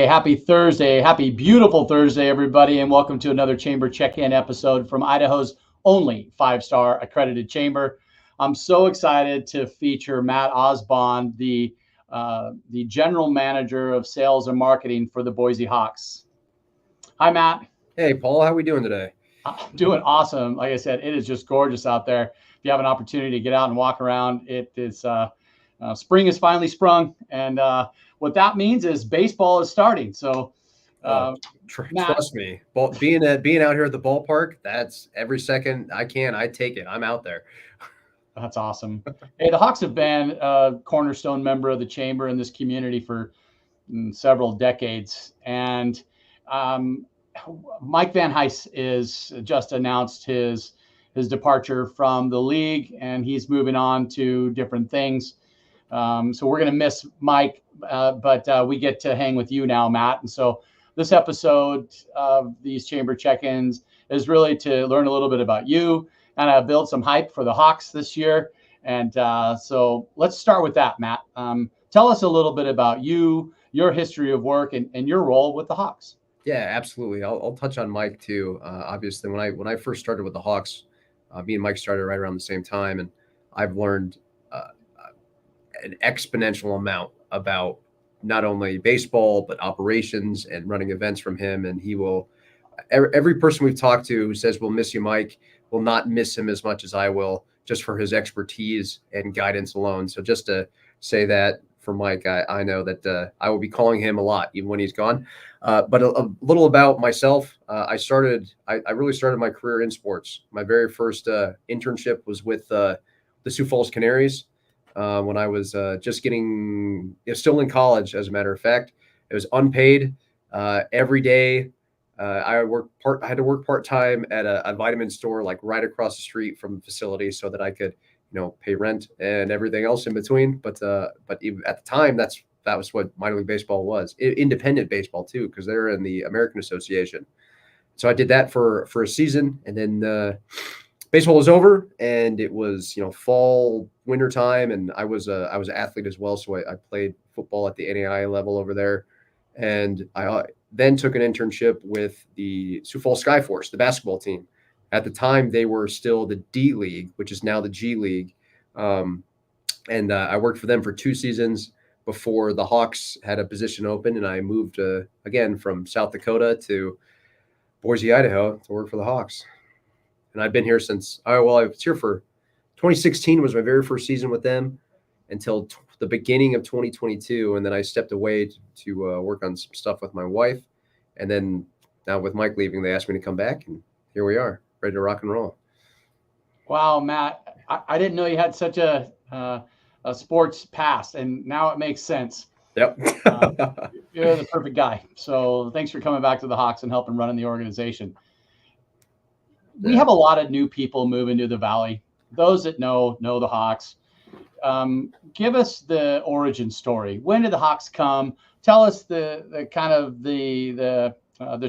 Happy Thursday. Happy beautiful Thursday, everybody, and welcome to another Chamber Check-In episode from Idaho's only five-star accredited chamber. I'm so excited to feature Matt Osbon, the general manager of sales and marketing for the Boise Hawks. Hi, Matt. Hey, Paul, how are we doing today? I'm doing awesome. Like I said, it is just gorgeous out there. If you have an opportunity to get out and walk around, it is spring has finally sprung, and what that means is baseball is starting. So, trust me, being out here at the ballpark, that's every second I can. I take it. I'm out there. That's awesome. Hey, the Hawks have been a cornerstone member of the chamber in this community for several decades, and Mike Van Heis is just announced his departure from the league, and he's moving on to different things. So we're going to miss Mike, but we get to hang with you now, Matt. And so this episode of these chamber check-ins is really to learn a little bit about you and build some hype for the Hawks this year. And so let's start with that, Matt. Tell us a little bit about you, your history of work, and your role with the Hawks. Yeah, absolutely. I'll touch on Mike too. Obviously, when I first started with the Hawks, me and Mike started right around the same time, and I've learned an exponential amount about not only baseball but operations and running events from him. And he will, every person we've talked to who says we'll miss you, Mike, will not miss him as much as I will, just for his expertise and guidance alone. So just to say that for Mike, I know that I will be calling him a lot even when he's gone. But a little about myself. I really started my career in sports. My very first internship was with the Sioux Falls Canaries. When I was still in college, as a matter of fact. It was unpaid every day. I had to work part-time at a vitamin store, like right across the street from the facility, so that I could, pay rent and everything else in between. But even at the time, that was what minor league baseball was. Independent baseball too, because they're in the American Association. So I did that for a season, and then baseball was over, and it was fall, winter time, and I was an athlete as well, so I played football at the NAIA level over there, and I then took an internship with the Sioux Falls Skyforce, the basketball team. At the time, they were still the D League, which is now the G League, and I worked for them for 2 seasons before the Hawks had a position open, and I moved again from South Dakota to Boise, Idaho, to work for the Hawks. And I've been here since, I was here for 2016 was my very first season with them until the beginning of 2022. And then I stepped away to work on some stuff with my wife. And then now with Mike leaving, they asked me to come back, and here we are, ready to rock and roll. Wow, Matt, I didn't know you had such a sports past, and now it makes sense. Yep. You're the perfect guy. So thanks for coming back to the Hawks and helping running the organization. We have a lot of new people moving to the Valley. Those that know the Hawks. Give us the origin story. When did the Hawks come? Tell us the kind of the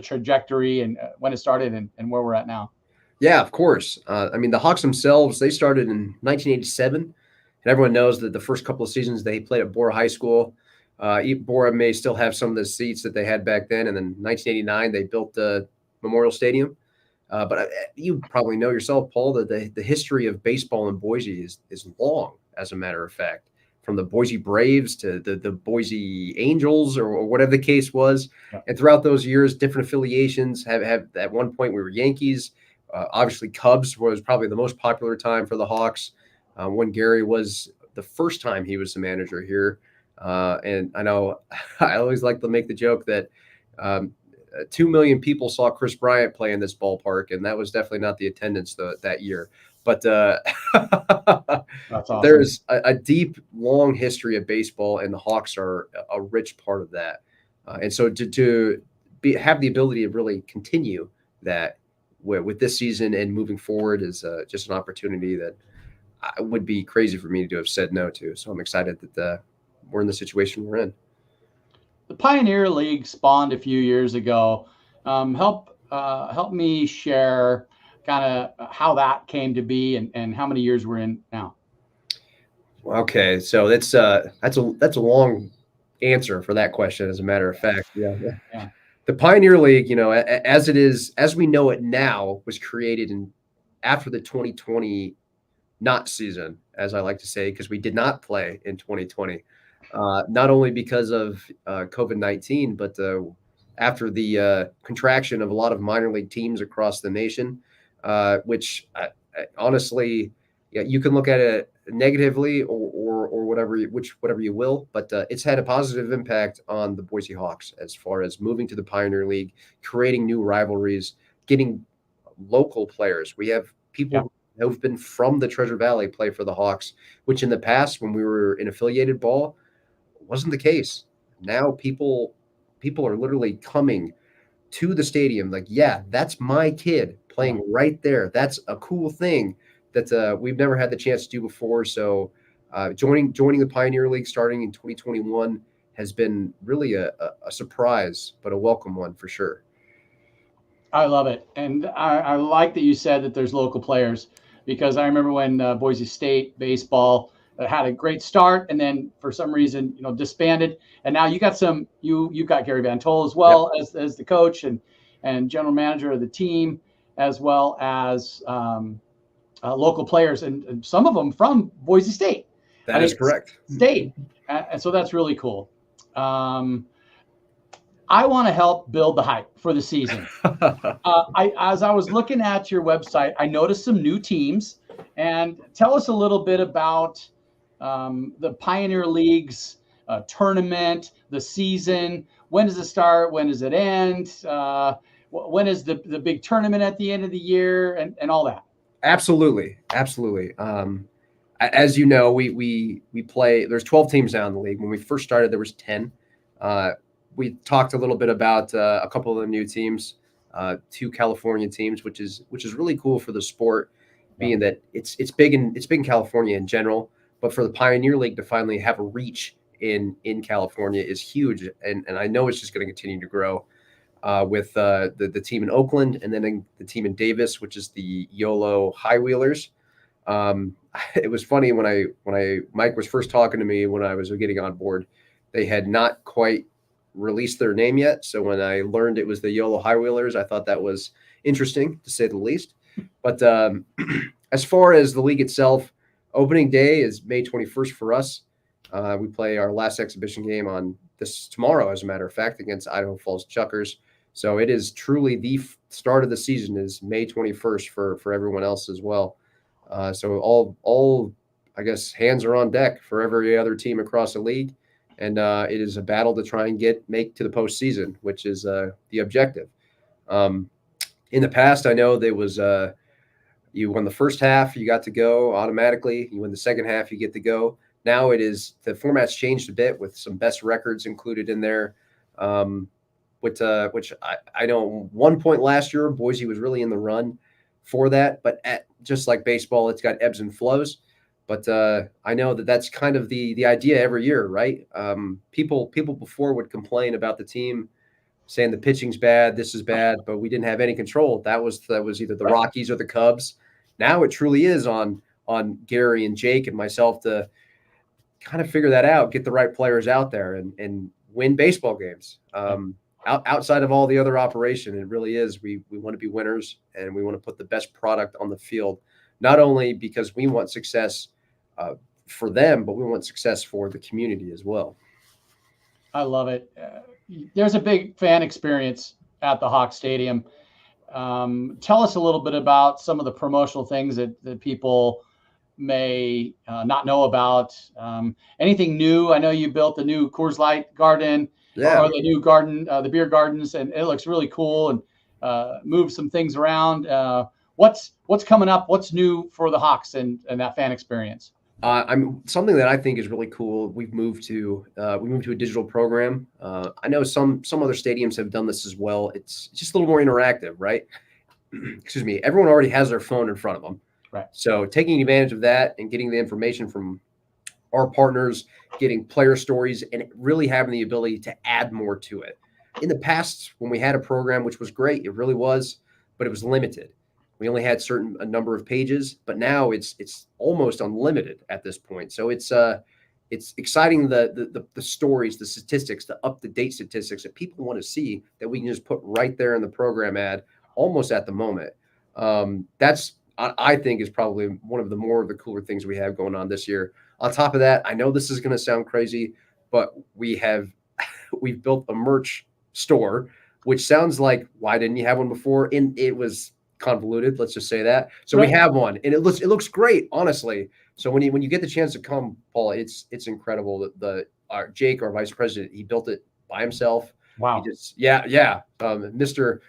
trajectory and when it started and where we're at now. Yeah, of course. The Hawks themselves, they started in 1987, and everyone knows that the first couple of seasons they played at Bora High School. Bora may still have some of the seats that they had back then, and then 1989 they built the Memorial Stadium. But you probably know yourself, Paul, that the history of baseball in Boise is long, as a matter of fact, from the Boise Braves to the Boise Angels or whatever the case was. Yeah. And throughout those years, different affiliations have at one point we were Yankees. Obviously, Cubs was probably the most popular time for the Hawks when Gary was the first time he was the manager here. And I know I always like to make the joke that 2 million people saw Chris Bryant play in this ballpark, and that was definitely not the attendance that year. But That's awesome. There's a deep, long history of baseball, and the Hawks are a rich part of that. And so to have the ability to really continue that with this season and moving forward is just an opportunity that would be crazy for me to have said no to. So I'm excited that we're in the situation we're in. The Pioneer League spawned a few years ago. Help me share kind of how that came to be and how many years we're in now. Okay, so that's a long answer for that question. As a matter of fact, yeah. Yeah. The Pioneer League, as it is, as we know it now, was created in after the 2020 not season, as I like to say, because we did not play in 2020. Not only because of COVID-19, but after the contraction of a lot of minor league teams across the nation, which honestly, yeah, you can look at it negatively or whatever, whatever you will, but it's had a positive impact on the Boise Hawks as far as moving to the Pioneer League, creating new rivalries, getting local players. We have Yeah. people who've been from the Treasure Valley play for the Hawks, which in the past, when we were in affiliated ball, wasn't the case. Now people are literally coming to the stadium like, yeah, that's my kid Yeah. playing right there. That's a cool thing that we've never had the chance to do before. So joining the Pioneer League starting in 2021 has been really a surprise, but a welcome one for sure. I love it. And I like that you said that there's local players because I remember when Boise State baseball had a great start and then for some reason, disbanded. And now you've got Gary Van Toll as Yep, well as the coach and general manager of the team, as well as local players and some of them from Boise State. I that is mean, correct. State. And so that's really cool. Um, I want to help build the hype for the season. As I was looking at your website, I noticed some new teams. And tell us a little bit about the Pioneer League's tournament, the season. When does it start? When does it end? When is the big tournament at the end of the year and all that? Absolutely, absolutely. As you know, we play. There's 12 teams now in the league. When we first started, there was 10. Uh, we talked a little bit about a couple of the new teams, two California teams, which is really cool for the sport, Yeah. being that it's big in California in general, but for the Pioneer League to finally have a reach in California is huge, and I know it's just going to continue to grow. With the team in Oakland and then the team in Davis, which is the YOLO High Wheelers. Um, it was funny when Mike was first talking to me when I was getting on board. They had not quite released their name yet, so when I learned it was the YOLO High Wheelers, I thought that was interesting to say the least. But as far as the league itself, opening day is May 21st for us. We play our last exhibition game on this tomorrow, as a matter of fact, against Idaho Falls Chuckers. So it is truly the start of the season is May 21st for everyone else as well. So all I guess hands are on deck for every other team across the league, and it is a battle to try and make to the postseason, which is the objective. Um, in the past, I know there was you won the first half, you got to go automatically. You win the second half, you get to go. Now it is the format's changed a bit with some best records included in there. Which I know one point last year, Boise was really in the run for that. But just like baseball, it's got ebbs and flows. But I know that's kind of the idea every year, right? People before would complain about the team saying the pitching's bad, this is bad, but we didn't have any control. That was either the Rockies or the Cubs. Now it truly is on Gary and Jake and myself to kind of figure that out, get the right players out there, and win baseball games. Outside of all the other operation, it really is. We want to be winners, and we want to put the best product on the field, not only because we want success for them, but we want success for the community as well. I love it. There's a big fan experience at the Hawk Stadium. Tell us a little bit about some of the promotional things that people may not know about. Anything new? I know you built the new Coors Light garden Yeah. or the new garden, the beer gardens, and it looks really cool and moved some things around. What's coming up? What's new for the Hawks and that fan experience? I'm something that I think is really cool. We've moved to a digital program. I know some other stadiums have done this as well. It's just a little more interactive, right? Excuse me. Everyone already has their phone in front of them, Right. so taking advantage of that and getting the information from our partners, getting player stories, and really having the ability to add more to it. In the past, when we had a program, which was great, it really was, but it was limited. We only had a number of pages, but now it's almost unlimited at this point. So it's exciting the stories, the statistics, the up to date statistics that people want to see that we can just put right there in the program ad almost at the moment. That's I think is probably one of the more of the cooler things we have going on this year. On top of that, I know this is going to sound crazy, but we've built a merch store, which sounds like why didn't you have one before? And it was convoluted. Let's just say that. So we have one, and it looks great, honestly. So when you get the chance to come, Paul, it's incredible. Our Jake, our vice president, he built it by himself. Wow. He just Mr.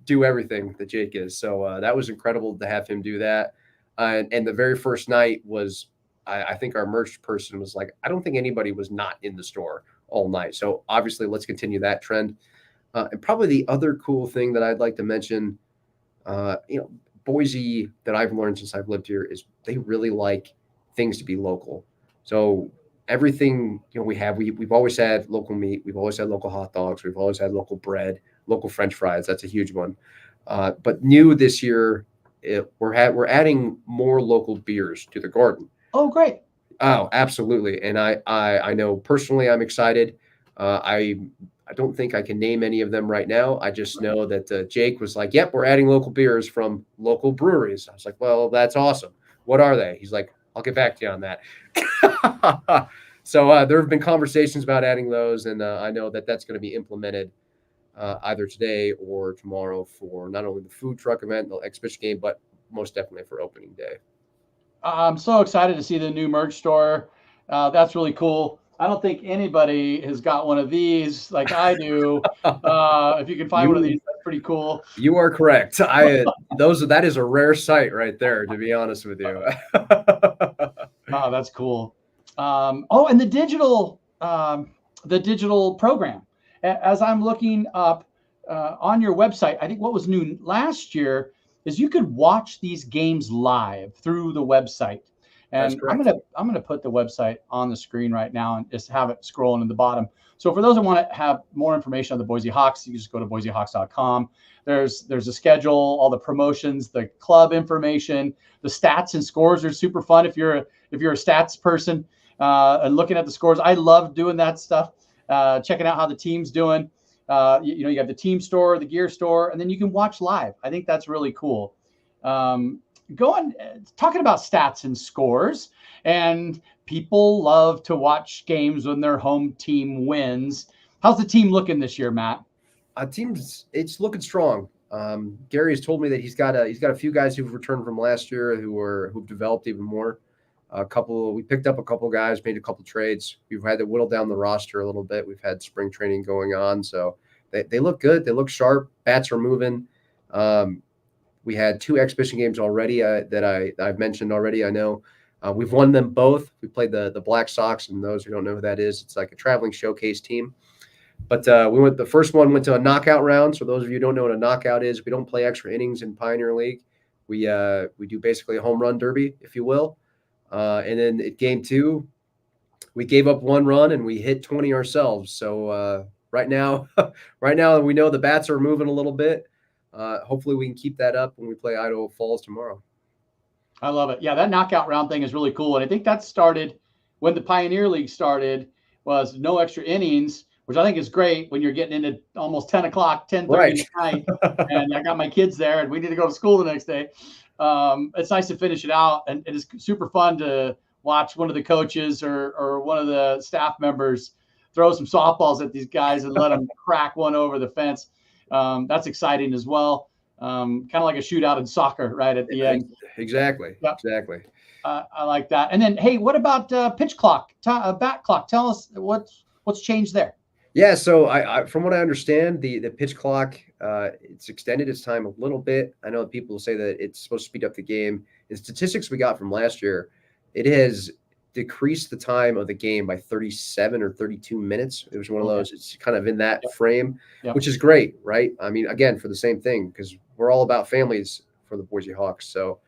Do everything that Jake is. So that was incredible to have him do that. And the very first night was, I think our merch person was like, I don't think anybody was not in the store all night. So obviously, let's continue that trend. And probably the other cool thing that I'd like to mention, Boise, that I've learned since I've lived here, is they really like things to be local. So everything we've always had local meat, we've always had local hot dogs, we've always had local bread, local French fries. That's a huge one. But new this year, we're adding more local beers to the garden. Oh, great! Oh, absolutely. And I know personally I'm excited. I don't think I can name any of them right now. I just know that Jake was like, "Yep, we're adding local beers from local breweries." I was like, "Well, that's awesome. What are they?" He's like, "I'll get back to you on that." So there have been conversations about adding those, and I know that that's going to be implemented either today or tomorrow for not only the food truck event, the exhibition game, but most definitely for opening day. I'm so excited to see the new merch store. That's really cool. I don't think anybody has got one of these like I do. If you can find one of these, that's pretty cool. You are correct. That is a rare sight right there, to be honest with you. Oh, that's cool. And the digital program. As I'm looking up on your website, I think what was new last year is you could watch these games live through the website. And I'm gonna put the website on the screen right now and just have it scrolling in the bottom. So for those that want to have more information on the Boise Hawks, you can just go to boisehawks.com. There's a schedule, all the promotions, the club information, the stats and scores are super fun if you're a stats person and looking at the scores. I love doing that stuff. Checking out how the team's doing. You have the team store, the gear store, and then you can watch live. I think that's really cool. Talking about stats and scores, and people love to watch games when their home team wins. How's the team looking this year, Matt? It's looking strong. Gary has told me that he's got a few guys who've returned from last year who've developed even more. We picked up a couple guys, made a couple trades. We've had to whittle down the roster a little bit. We've had spring training going on, so they look good. They look sharp. Bats are moving. We had 2 exhibition games already that I've mentioned already. I know we've won them both. We played the Black Sox, and those who don't know who that is, it's like a traveling showcase team. But the first one went to a knockout round. So those of you who don't know what a knockout is, we don't play extra innings in Pioneer League. We do basically a home run derby, if you will. And then at game 2, we gave up 1 run and we hit 20 ourselves. So right now we know the bats are moving a little bit. Hopefully we can keep that up when we play Idaho Falls tomorrow. I love it. Yeah, that knockout round thing is really cool. And I think that started when the Pioneer League started, was no extra innings, which I think is great when you're getting into almost 10 o'clock, 10:30 at night. And I got my kids there and we need to go to school the next day. It's nice to finish it out. And it is super fun to watch one of the coaches or one of the staff members throw some softballs at these guys and let them crack one over the fence. That's exciting as well. Kind of like a shootout in soccer, right at the end. Exactly. Yep. Exactly. I like that. And then, hey, what about pitch clock, bat clock? Tell us what's changed there. Yeah. So I from what I understand, the pitch clock, it's extended its time a little bit. I know people say that it's supposed to speed up the game. The statistics we got from last year, it has decreased the time of the game by 37 or 32 minutes. It was one of those, it's kind of in that frame, which is great, right? I mean, again, for the same thing, because we're all about families for the Boise Hawks. So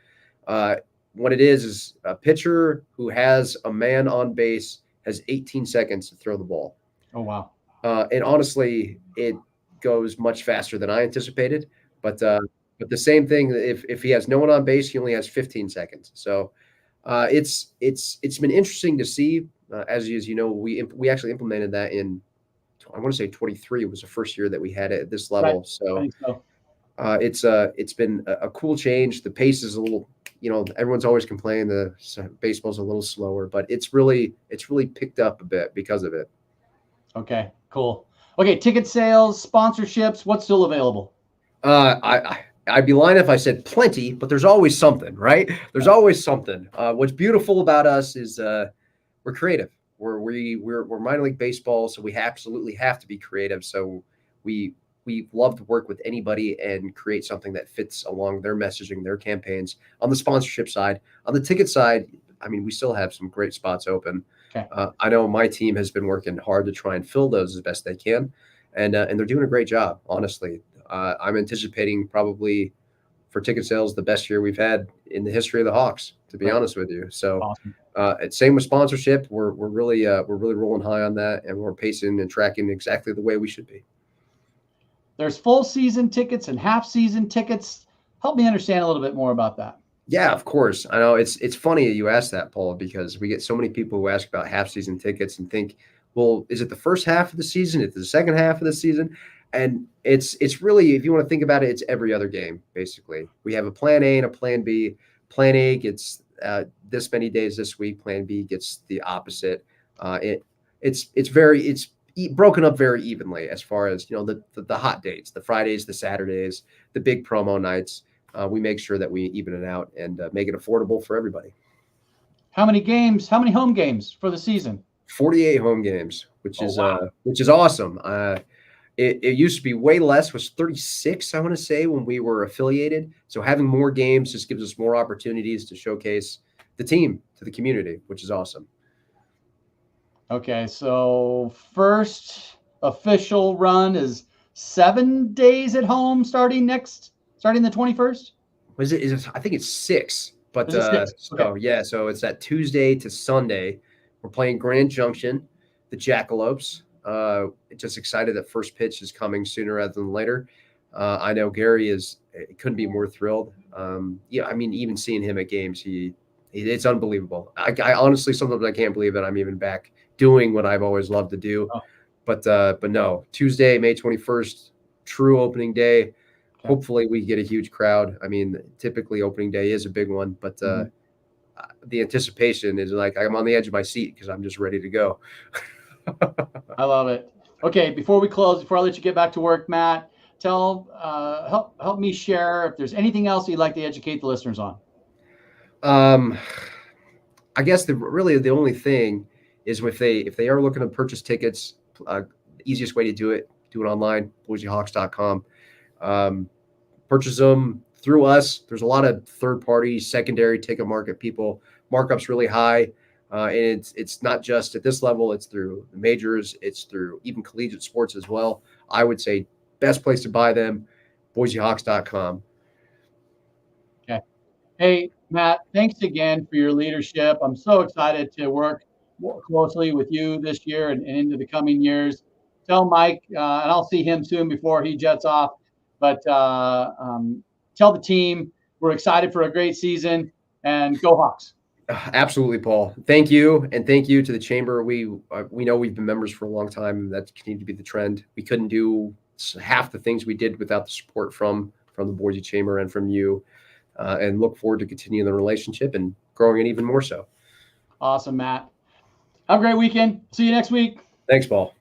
what it is a pitcher who has a man on base has 18 seconds to throw the ball. Oh, wow. And honestly, it goes much faster than I anticipated. But the same thing, if he has no one on base, he only has 15 seconds. So it's been interesting to see. As you know, we actually implemented that in, I want to say 23 was the first year that we had it at this Right. level. I So think so. it's been a cool change. The pace is a little, everyone's always complaining baseball's a little slower, but it's really picked up a bit because of it. Okay, cool. Okay, ticket sales, sponsorships, what's still available? I'd be lying if I said plenty, but there's always something, right? There's always something. What's beautiful about us is we're creative. We're minor league baseball, so we absolutely have to be creative. So we love to work with anybody and create something that fits along their messaging, their campaigns. On the sponsorship side, on the ticket side, I mean, we still have some great spots open. Okay. I know my team has been working hard to try and fill those as best they can, and they're doing a great job. Honestly, I'm anticipating probably for ticket sales the best year we've had in the history of the Hawks. To be Right. honest with you, so Awesome. same with sponsorship. We're really rolling high on that, and we're pacing and tracking exactly the way we should be. There's full season tickets and half season tickets. Help me understand a little bit more about that. Yeah, of course. I know it's funny you asked that, Paul, because we get so many people who ask about half season tickets and think, well, is it the first half of the season? Is it the second half of the season? And it's really, if you want to think about it, it's every other game basically. We have a plan A and a plan B. Plan A gets this many days this week. Plan B gets the opposite. It's broken up very evenly as far as the hot dates, the Fridays, the Saturdays, the big promo nights. We make sure that we even it out and make it affordable for everybody. How many games? How many home games for the season? 48 home games, which Oh, is wow. which is awesome. It used to be way less, was 36, I want to say, when we were affiliated. So having more games just gives us more opportunities to showcase the team to the community, which is awesome. Okay, so first official run is 7 days at home starting the 21st. Is it? I think it's 6. But Is it 6? Okay. so yeah, so it's that Tuesday to Sunday. We're playing Grand Junction, the Jackalopes. Just excited that first pitch is coming sooner rather than later. I know Gary couldn't be more thrilled. Yeah, I mean, even seeing him at games, it's unbelievable. I honestly sometimes I can't believe that I'm even back doing what I've always loved to do. Oh. But no, Tuesday, May 21st, true opening day. Okay. Hopefully we get a huge crowd. I mean, typically opening day is a big one, but the anticipation is like I'm on the edge of my seat because I'm just ready to go. I love it. Okay, before we close, before I let you get back to work, Matt, help me share if there's anything else you'd like to educate the listeners on. I guess really the only thing is if they are looking to purchase tickets, the easiest way to do it online, BoiseHawks.com. Purchase them through us. There's a lot of third-party, secondary ticket market people. Markups really high, and it's not just at this level. It's through the majors. It's through even collegiate sports as well. I would say best place to buy them, BoiseHawks.com. Okay. Hey, Matt, thanks again for your leadership. I'm so excited to work more closely with you this year and into the coming years. Tell Mike, and I'll see him soon before he jets off, but tell the team we're excited for a great season, and go Hawks. Absolutely, Paul. Thank you, and thank you to the chamber. We know we've been members for a long time, and that's continued to be the trend. We couldn't do half the things we did without the support from the Boise Chamber and from you, and look forward to continuing the relationship and growing it even more so. Awesome, Matt. Have a great weekend. See you next week. Thanks, Paul.